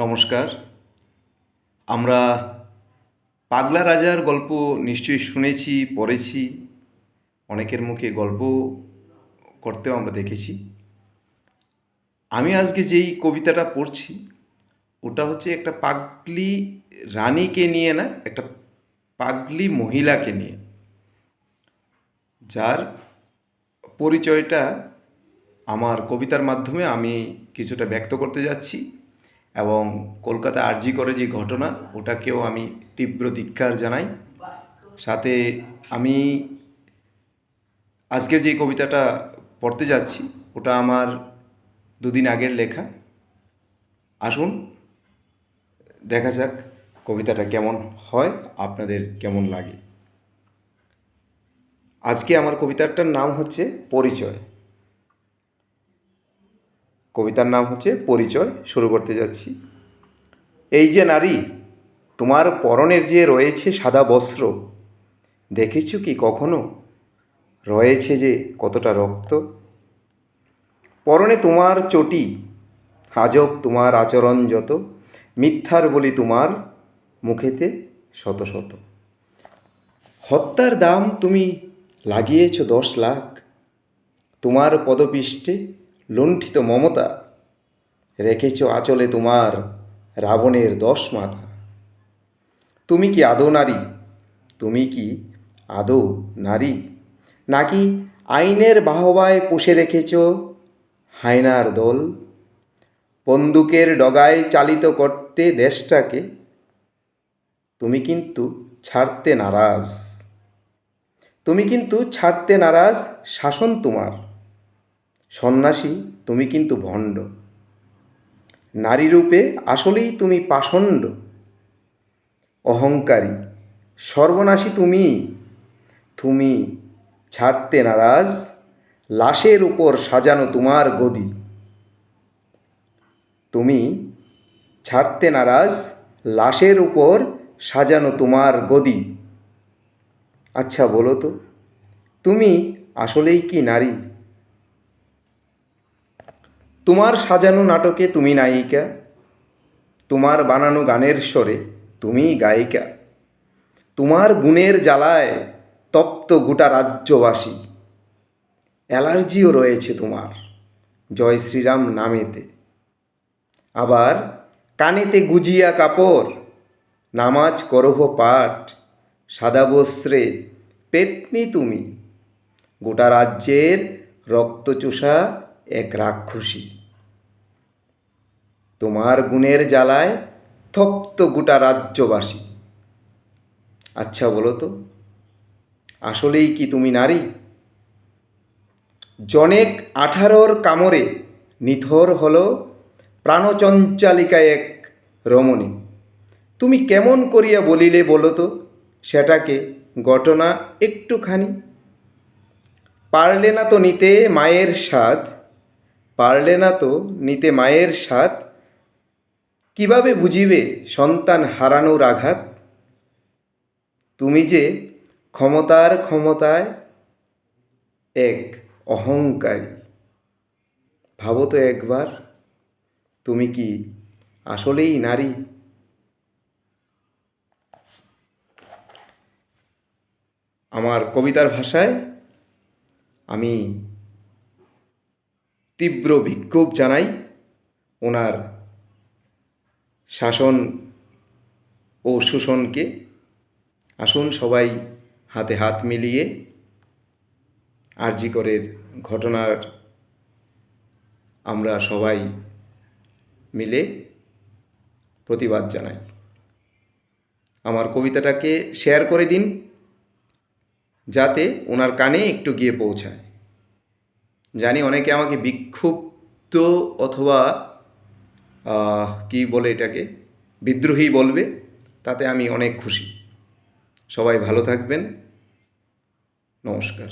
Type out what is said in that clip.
নমস্কার। আমরা পাগলা রাজার গল্প নিশ্চয়ই শুনেছি, পড়েছি, অনেকের মুখে গল্প করতেও আমরা দেখেছি। আমি আজকে যেই কবিতাটা পড়ছি ওটা হচ্ছে একটা পাগলি রানীকে নিয়ে, না, একটা পাগলি মহিলাকে নিয়ে, যার পরিচয়টা আমার কবিতার মাধ্যমে আমি কিছুটা ব্যক্ত করতে যাচ্ছি। এবং কলকাতা আরজি করে যে ঘটনা, ওটাকেও আমি তীব্র ধিক্কার জানাই। সাথে আমি আজকের যে কবিতাটা পড়তে যাচ্ছি ওটা আমার দুদিন আগের লেখা। আসুন দেখা যাক কবিতাটা কেমন হয়, আপনাদের কেমন লাগে। আজকে আমার কবিতাটার নাম হচ্ছে পরিচয়। কবিতার নাম হচ্ছে পরিচয়। শুরু করতে যাচ্ছি। এই যে নারী, তোমার পরনের যে রয়েছে সাদা বস্ত্র, দেখেছ কি কখনো রয়েছে যে কতটা রক্ত? পরনে তোমার চটি, আজব তোমার আচরণ যত, মিথ্যার বলি তোমার মুখেতে শত শত। হত্যার দাম তুমি লাগিয়েছ 10 লাখ, তোমার পদপৃষ্ঠে লুণ্ঠিত মমতা, রেখেছ আঁচলে তোমার রাবণের 10 মাথা। তুমি কি আদৌ নারী? তুমি কি আদৌ নারী? নাকি আইনের বাহবায় পুষে রেখেছ হায়নার দল, বন্দুকের ডগায় চালিত করতে দেশটাকে? তুমি কিন্তু ছাড়তে নারাজ, তুমি কিন্তু ছাড়তে নারাজ শাসন তোমার। সন্ন্যাসী তুমি কিন্তু ভণ্ড, নারী রূপে আসলেই তুমি পাষণ্ড। অহংকারী সর্বনাশী তুমি, তুমি ছাড়তে নারাজ লাশের উপর সাজানো তোমার গদি। তুমি ছাড়তে নারাজ লাশের উপর সাজানো তোমার গদি। আচ্ছা বলো তো, তুমি আসলেই কি নারী? তোমার সাজানো নাটকে তুমি নায়িকা, তোমার বানানো গানের স্বরে তুমিই গায়িকা। তোমার গুণের জ্বালায় তপ্ত গোটা রাজ্যবাসী। অ্যালার্জিও রয়েছে তোমার জয় শ্রীরাম নামেতে। আবার কানেতে গুজিয়া কাপড়, নামাজ করহ পাঠ, সাদা বস্ত্রে পেতনি তুমি। গোটা রাজ্যের রক্তচোষা এক রাক্ষসী। তোমার গুণের জ্বালায় তপ্ত গোটা রাজ্যবাসী। আচ্ছা বলো তো, আসলেই কি তুমি নারী? জনেক 18 কামড়ে নিথর হলো প্রাণচঞ্চালিকা এক রমণী। তুমি কেমন করিয়া বলিলে বলো তো সেটাকে ঘটনা একটুখানি? পারলে না তো নিতে মায়ের স্বাদ, পারলে না তো নিতে মায়ের স্বাদ, কিভাবে বুঝিবে সন্তান হারানোর আঘাত? তুমি যে ক্ষমতার ক্ষমতায় এক অহংকারী। ভাবো তো একবার, তুমি কি আসলেই নারী? আমার কবিতার ভাষায় আমি তীব্র বিক্ষোভ জানাই ওনার শাসন ও শোষণকে। আসুন সবাই হাতে হাত মিলিয়ে আরজি করের ঘটনার আমরা সবাই মিলে প্রতিবাদ জানাই। আমার কবিতাটাকে শেয়ার করে দিন যাতে ওনার কানে একটু গিয়ে পৌঁছায়। জানি অনেকে আমাকে বিক্ষুব্ধ অথবা কি বলে এটাকে, বিদ্রোহী বলবে, তাতে আমি অনেক খুশি। সবাই ভালো থাকবেন। নমস্কার।